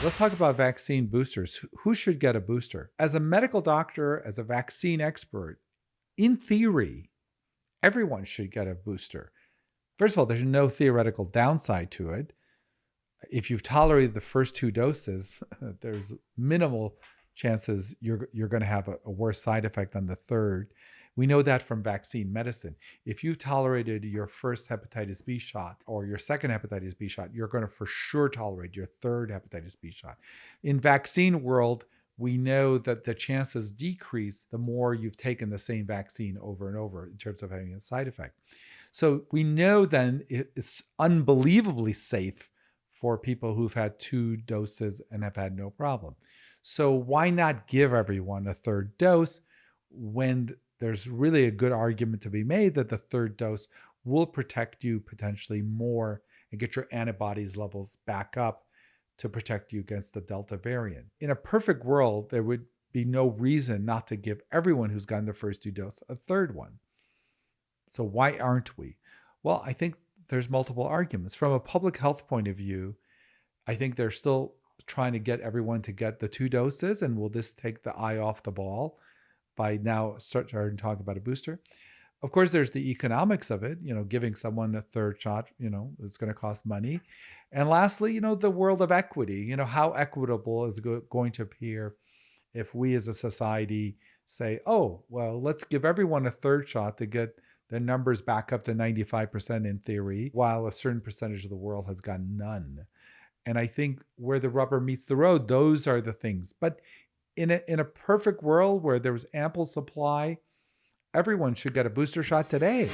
Let's talk about vaccine boosters. Who should get a booster? As a medical doctor, as a vaccine expert, in theory, everyone should get a booster. First of all, there's no theoretical downside to it. If you've tolerated the first two doses, there's minimal chances you're going to have a worse side effect on the third. We know that from vaccine medicine. If you've tolerated your first hepatitis B shot or your second hepatitis B shot, you're going to for sure tolerate your third hepatitis B shot. In vaccine world, we know that the chances decrease the more you've taken the same vaccine over and over in terms of having a side effect. So we know then it's unbelievably safe for people who've had two doses and have had no problem. So why not give everyone a third dose when there's really a good argument to be made that the third dose will protect you potentially more and get your antibodies levels back up to protect you against the Delta variant. In a perfect world, there would be no reason not to give everyone who's gotten the first two doses a third one. So why aren't we? Well, I think there's multiple arguments. From a public health point of view, I think they're still trying to get everyone to get the two doses, and will this take the eye off the ball by now starting to talk about a booster? Of course, there's the economics of it. Giving someone a third shot, is going to cost money. And lastly, the world of equity. How equitable is it going to appear if we as a society say, oh, well, let's give everyone a third shot to get their numbers back up to 95% in theory, while a certain percentage of the world has gotten none. And I think where the rubber meets the road, those are the things. But in a perfect world where there was ample supply, everyone should get a booster shot today.